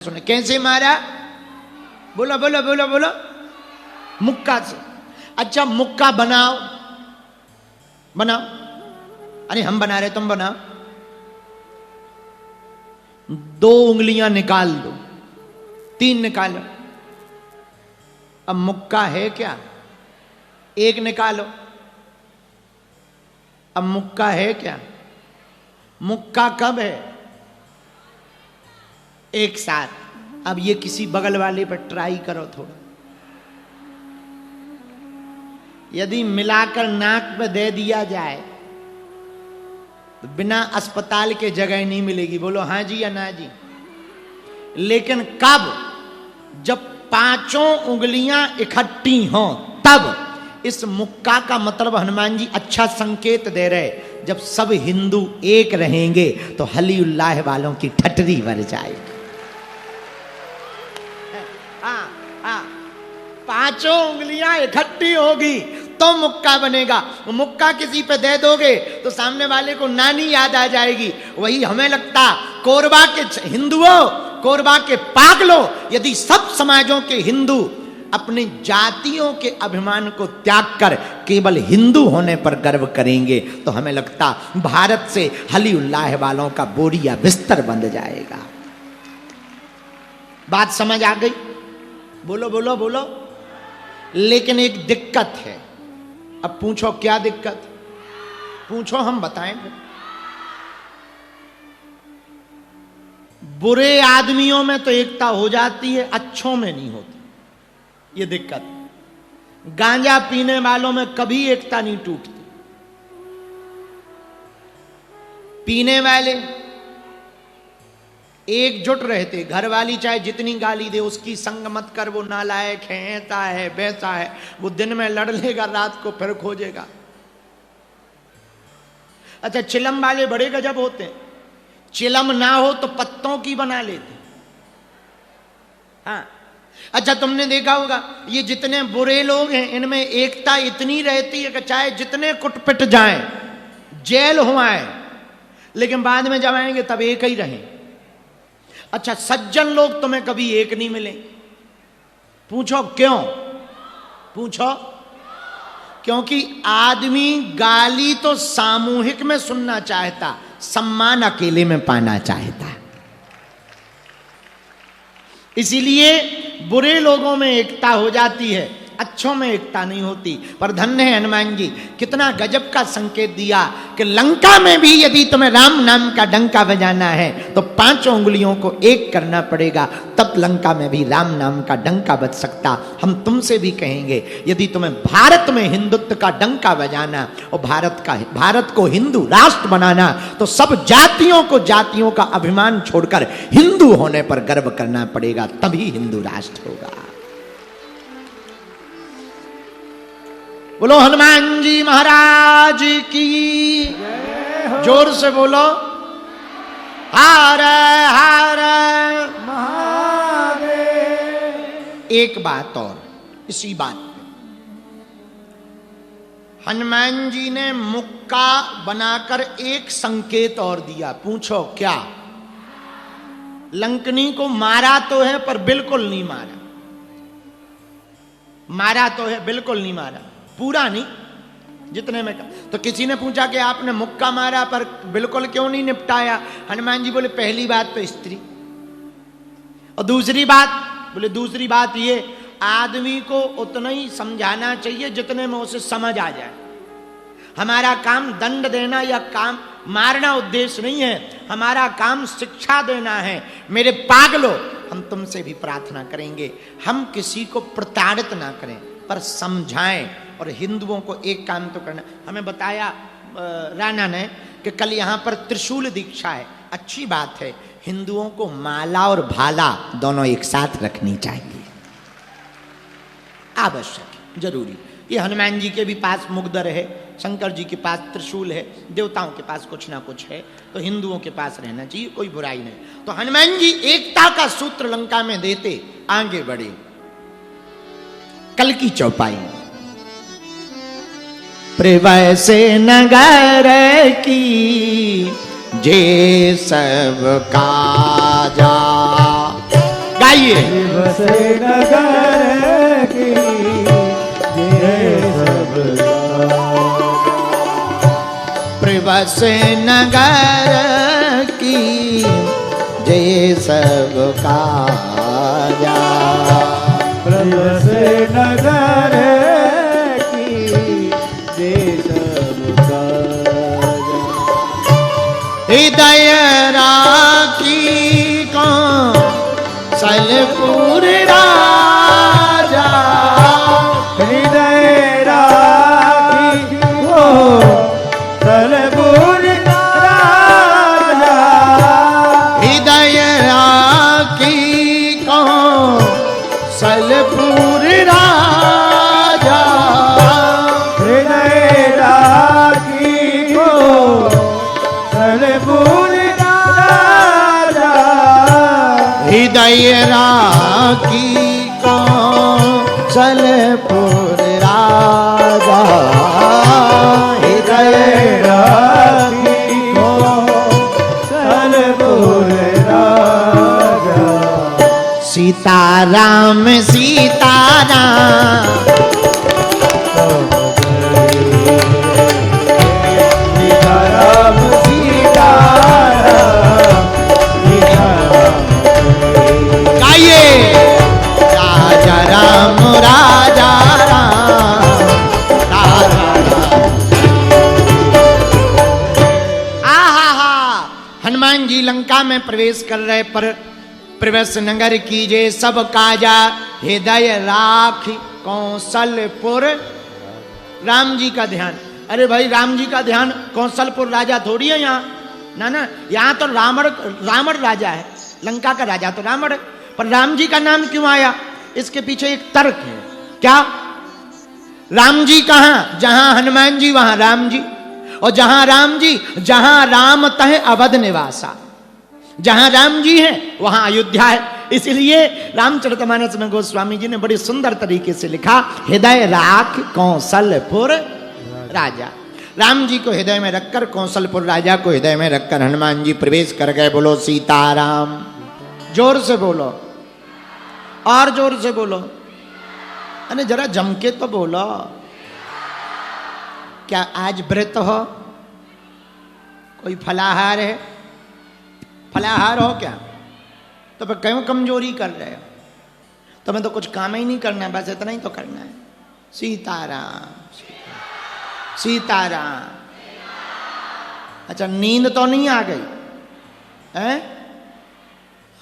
सुने कैसे मारा? बोलो बोलो बोलो बोलो। मुक्का से। अच्छा मुक्का बनाओ बनाओ। अरे हम बना रहे तुम बनाओ। 2 उंगलियां निकाल दो, 3 निकालो। अब मुक्का है क्या? 1 निकालो। अब मुक्का है क्या? मुक्का कब है? एक साथ। अब ये किसी बगल वाले पर ट्राई करो थोड़ा। यदि मिलाकर नाक पे दे दिया जाए तो बिना अस्पताल के जगह नहीं मिलेगी। बोलो हाँ जी या ना जी। लेकिन कब? जब 5 उंगलियां इकट्ठी हों तब। इस मुक्का का मतलब हनुमान जी अच्छा संकेत दे रहे, जब सब हिंदू एक रहेंगे तो हलीउल्लाह वालों की ठटरी भर जाएगी। हाँ हाँ, 5 उंगलियां इकट्ठी होगी तो मुक्का बनेगा। मुक्का किसी पे दे दोगे तो सामने वाले को नानी याद आ जाएगी। वही हमें लगता कोरबा के हिंदुओं, कोरबा के पागलों, यदि सब समाजों के हिंदू अपनी जातियों के अभिमान को त्याग कर केवल हिंदू होने पर गर्व करेंगे तो हमें लगता भारत से हलीउल्लाह वालों का बोरिया बिस्तर बंध जाएगा। बात समझ आ गई? बोलो बोलो बोलो। लेकिन एक दिक्कत है। अब पूछो क्या दिक्कत? पूछो हम बताएंगे। बुरे आदमियों में तो एकता हो जाती है, अच्छों में नहीं होती। ये दिक्कत। गांजा पीने वालों में कभी एकता नहीं टूटती। पीने वाले एकजुट रहते। घरवाली चाहे जितनी गाली दे, उसकी संग मत कर, वो नालायक है, ऐसा है वैसा है। वो दिन में लड़ लेगा, रात को फिर खोजेगा। अच्छा चिलम वाले बड़े गजब होते हैं। चिलम ना हो तो पत्तों की बना लेते। हाँ अच्छा तुमने देखा होगा ये जितने बुरे लोग हैं इनमें एकता इतनी रहती है कि चाहे जितने कुटपिट जाएं, जेल हो आए, लेकिन बाद में जब आएंगे तब एक ही रहें। अच्छा सज्जन लोग तुम्हें कभी एक नहीं मिले। पूछो क्यों? पूछो क्योंकि आदमी गाली तो सामूहिक में सुनना चाहता, सम्मान अकेले में पाना चाहता। इसीलिए बुरे लोगों में एकता हो जाती है, अच्छों में एकता नहीं होती। पर धन्य है हनुमान जी, कितना गजब का संकेत दिया कि लंका में भी यदि तुम्हें राम नाम का डंका बजाना है तो 5 उंगलियों को एक करना पड़ेगा, तब लंका में भी राम नाम का डंका बज सकता। हम तुमसे भी कहेंगे यदि तुम्हें भारत में हिंदुत्व का डंका बजाना और भारत को हिंदू राष्ट्र बनाना तो सब जातियों को जातियों का अभिमान छोड़कर हिंदू होने पर गर्व करना पड़ेगा, तभी हिंदू राष्ट्र होगा। बोलो हनुमान जी महाराज की। जोर से बोलो हर हर महादेव। एक बात और इसी बात पे, हनुमान जी ने मुक्का बनाकर एक संकेत और दिया। पूछो क्या? लंकनी को मारा तो है पर बिल्कुल नहीं मारा। मारा तो है, बिल्कुल नहीं मारा, पूरा नहीं, जितने में। तो किसी ने पूछा कि आपने मुक्का मारा पर बिल्कुल क्यों नहीं निपटाया? हनुमान जी बोले पहली बात तो स्त्री, और दूसरी बात, बोले दूसरी बात ये, आदमी को उतना ही समझाना चाहिए जितने में उसे समझ आ जाए। हमारा काम दंड देना या काम मारना उद्देश्य नहीं है, हमारा काम शिक्षा देना है। मेरे पागलों, हम तुमसे भी प्रार्थना करेंगे, हम किसी को प्रताड़ित ना करें पर समझाएं। और हिंदुओं को एक काम तो करना। हमें बताया राणा ने कि कल यहाँ पर त्रिशूल दीक्षा है, अच्छी बात है। हिंदुओं को माला और भाला दोनों एक साथ रखनी चाहिए, आवश्यक, जरूरी। ये हनुमान जी के भी पास मुगदर है, शंकर जी के पास त्रिशूल है, देवताओं के पास कुछ ना कुछ है, तो हिंदुओं के पास रहना चाहिए, कोई बुराई नहीं। तो हनुमान जी एकता का सूत्र लंका में देते आगे बढ़े। कल की चौपाई में प्रवैसे नगर की जे सब काजा गाइए। दिवस नगर की जय सबका, प्रभस नगर की जय सबका जा। प्रभस नगर की जय सबका जा। हृदय राखी कौशलपुर राजा, हृदय राखी कौशलपुर राजा, हृदय राखी कौशलपुर राजा, हृदय राखी कौशलपुर राजा, हृदय राखी कौशलपुर राजा, हृदय राखी कौशलपुर राजा। सीताराम सीताराम सीताराम सीताराम सीताराम, गाइए। राजा राम राजा राम राजा राम। आहा, हनुमान जी लंका में प्रवेश कर रहे पर प्रवेश नगर कीजे सब काजा, हृदय राख कौशलपुर। राम जी का ध्यान, अरे भाई राम जी का ध्यान कौशलपुर राजा थोड़ी है यहाँ, ना ना, यहाँ तो रावण राजा है, लंका का राजा तो रावण है। पर राम जी का नाम क्यों आया, इसके पीछे एक तर्क है। क्या? राम जी कहाँ? जहां हनुमान जी वहां राम जी, और जहां राम जी, जहां राम तह अवध निवासा, जहां राम जी हैं वहां अयोध्या है। इसलिए रामचरितमानस में गोस्वामी जी ने बड़ी सुंदर तरीके से लिखा, हृदय राख कौशलपुर राजा। राम जी को हृदय में रखकर, कौशलपुर राजा को हृदय में रखकर हनुमान जी प्रवेश कर गए। बोलो सीताराम, जोर से बोलो, और जोर से बोलो, अरे जरा जम के तो बोलो। क्या आज व्रत हो? कोई फलाहार है? फलाहार हो क्या? तो फिर क्यों कमजोरी कर रहे हो? तुम्हें तो कुछ काम ही नहीं करना है, बस इतना ही तो करना है। सीताराम सीताराम। अच्छा, नींद तो नहीं आ गई है?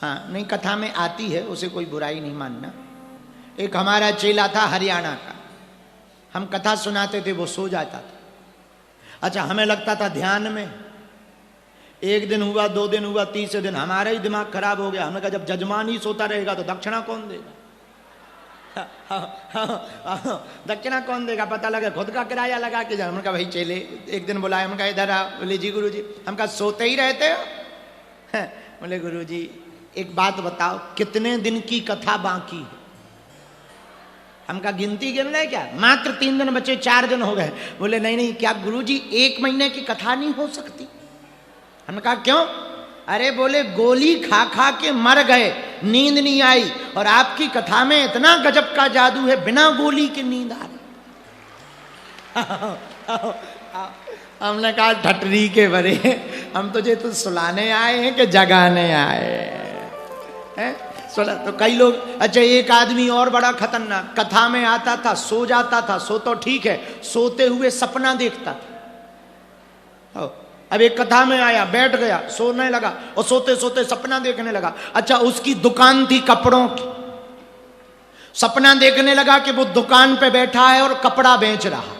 हाँ, नहीं, कथा में आती है, उसे कोई बुराई नहीं मानना। एक हमारा चेला था हरियाणा का, हम कथा सुनाते थे, वो सो जाता था। अच्छा, हमें लगता था ध्यान में। एक दिन हुआ, 2 दिन हुआ, तीसरे दिन हमारा ही दिमाग खराब हो गया। हमने कहा जब जजमान ही सोता रहेगा तो दक्षिणा कौन देगा? दक्षिणा कौन देगा? पता लगा खुद का किराया लगा के जा। हमने कहा भाई चेले, एक दिन बुलाए, हमने कहा इधर आ। बोले जी गुरु जी। हम कहा सोते ही रहते हो? बोले गुरु जी एक बात बताओ, कितने दिन की कथा बाकी है? हम कहा गिनती गिन रहे क्या? मात्र 3 दिन बचे, 4 दिन हो गए। बोले नहीं नहीं, क्या गुरुजी 1 महीने की कथा नहीं हो सकती? हमने कहा क्यों? अरे बोले गोली खा खा के मर गए, नींद नहीं आई, और आपकी कथा में इतना गजब का जादू है, बिना गोली के नींद आ रही। हमने कहा ठटरी के बरे, हम तुझे तो सुलाने आए हैं कि जगाने आए हैं? सुना तो कई लोग। अच्छा, एक आदमी और बड़ा खतरनाक, कथा में आता था, सो जाता था, सो तो ठीक है, सोते हुए सपना देखता था। अब एक कथा में आया, बैठ गया, सोने लगा, और सोते सोते सपना देखने लगा। अच्छा, उसकी दुकान थी कपड़ों की, सपना देखने लगा कि वो दुकान पे बैठा है और कपड़ा बेच रहा।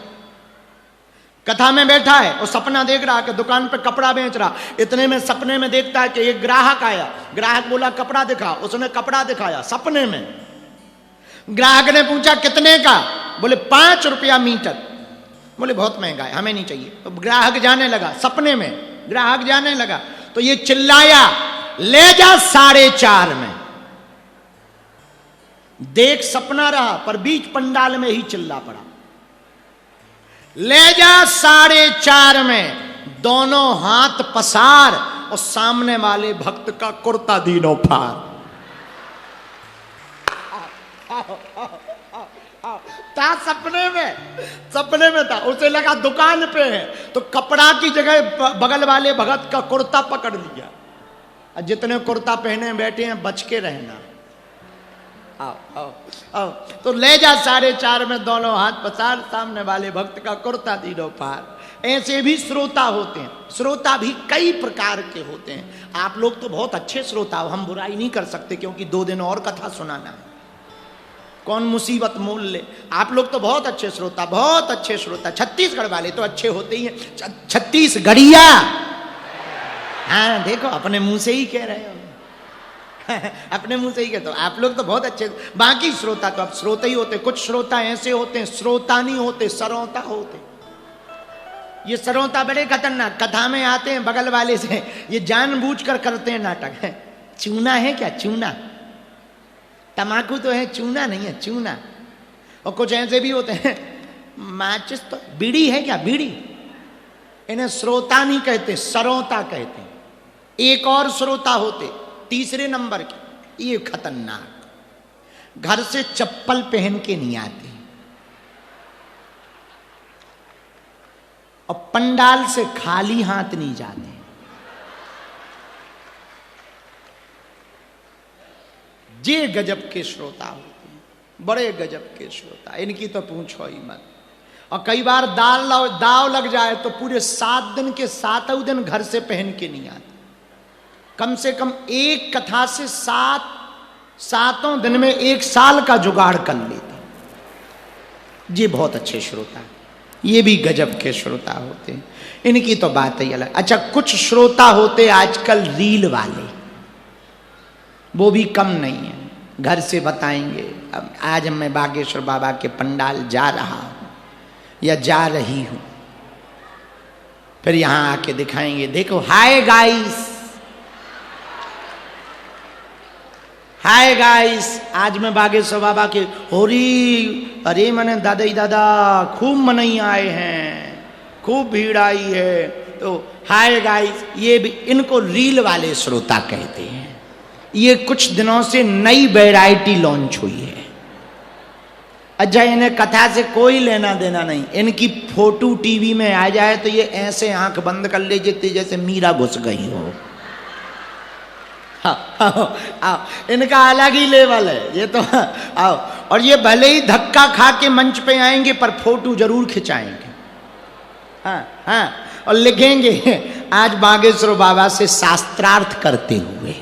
कथा में बैठा है और सपना देख रहा कि दुकान पे कपड़ा बेच रहा। इतने में सपने में देखता है कि एक ग्राहक आया। ग्राहक बोला कपड़ा दिखा, उसने कपड़ा दिखाया सपने में। ग्राहक ने पूछा कितने का? बोले 5 रुपया मीटर। बोले बहुत महंगा है, हमें नहीं चाहिए। तो ग्राहक जाने लगा, सपने में ग्राहक जाने लगा, तो ये चिल्लाया ले जा 4.5 में। देख सपना रहा पर बीच पंडाल में ही चिल्ला पड़ा, ले जा 4.5 में। दोनों हाथ पसार और सामने वाले भक्त का कुर्ता दीनों फाड़। था सपने में था। उसे लगा दुकान पे है, तो कपड़ा की जगह बगल वाले भगत का कुर्ता पकड़ लिया। जितने कुर्ता पहने बैठे हैं बच के रहना। आओ आओ आओ, तो ले जा 4.5 में दोनों हाथ पसार, सामने वाले भक्त का कुर्ता तीनों पार। ऐसे भी श्रोता होते हैं। श्रोता भी कई प्रकार के होते हैं। आप लोग तो बहुत अच्छे श्रोता हो, हम बुराई नहीं कर सकते, क्योंकि 2 दिन और कथा सुनाना है, कौन मुसीबत मोल ले। आप लोग तो बहुत अच्छे श्रोता, बहुत अच्छे श्रोता। छत्तीसगढ़ वाले तो अच्छे होते ही हैं। छत्तीसगढ़िया, हाँ देखो अपने मुंह से ही कह रहे हो अपने मुंह से ही कहते हो। आप लोग तो बहुत अच्छे। बाकी श्रोता तो अब श्रोता ही होते। कुछ श्रोता ऐसे होते हैं श्रोता नहीं होते, सरौता होते। ये सरौता बड़े खतरनाक, कथा में आते हैं बगल वाले से, ये जानबूझकर करते हैं नाटक है। चूना है क्या? चूना, तमाकू तो है, चूना नहीं है, चूना। और कुछ ऐसे भी होते हैं, माचिस तो, बीड़ी है क्या? बीड़ी। इन्हें श्रोता नहीं कहते, सरौता कहते हैं। एक और श्रोता होते 3 नंबर के, ये खतरनाक, घर से चप्पल पहन के नहीं आते और पंडाल से खाली हाथ नहीं जाते। ये गजब के श्रोता होते हैं, बड़े गजब के श्रोता। इनकी तो पूछो ही मत। और कई बार दाव लग जाए तो पूरे 7 दिन के 7 दिन घर से पहन के नहीं आते। कम से कम एक कथा से 7 दिन में 1 साल का जुगाड़ कर लेते। ये बहुत अच्छे श्रोता, ये भी गजब के श्रोता होते हैं। इनकी तो बात ही अलग। अच्छा, कुछ श्रोता होते आजकल रील वाले, वो भी कम नहीं है। घर से बताएंगे, अब आज मैं बागेश्वर बाबा के पंडाल जा रहा हूं या जा रही हूं, फिर यहां आके दिखाएंगे, देखो हाय गाइस, हाय गाइस, आज मैं बागेश्वर बाबा के होरी, अरे मैंने दादा खूब मनई आए हैं, खूब भीड़ आई है, तो हाय गाइस। ये भी, इनको रील वाले श्रोता कहते हैं। ये कुछ दिनों से नई वैरायटी लॉन्च हुई है। अच्छा, इन्हें कथा से कोई लेना देना नहीं। इनकी फोटो टीवी में आ जाए तो ये ऐसे आंख बंद कर ले जेते जैसे मीरा घुस गई हो। आओ, इनका अलग ही लेवल है ये तो। आओ, और ये भले ही धक्का खा के मंच पे आएंगे पर फोटो जरूर खिंचाएंगे। हाँ हाँ, और लिखेंगे आज बागेश्वर बाबा से शास्त्रार्थ करते हुए।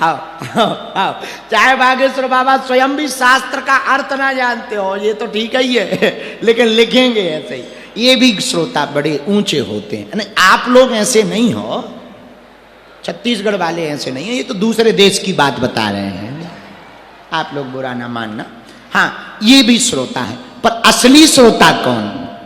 आओ आओ आओ, चाहे बागेश्वर बाबा स्वयं भी शास्त्र का अर्थ ना जानते हो, ये तो ठीक ही है, लेकिन लिखेंगे ऐसे ही। ये भी श्रोता बड़े ऊंचे होते हैं। आप लोग ऐसे नहीं हो, छत्तीसगढ़ वाले ऐसे नहीं है, ये तो दूसरे देश की बात बता रहे हैं, आप लोग बुरा ना मानना। हाँ, ये भी श्रोता है, पर असली श्रोता कौन?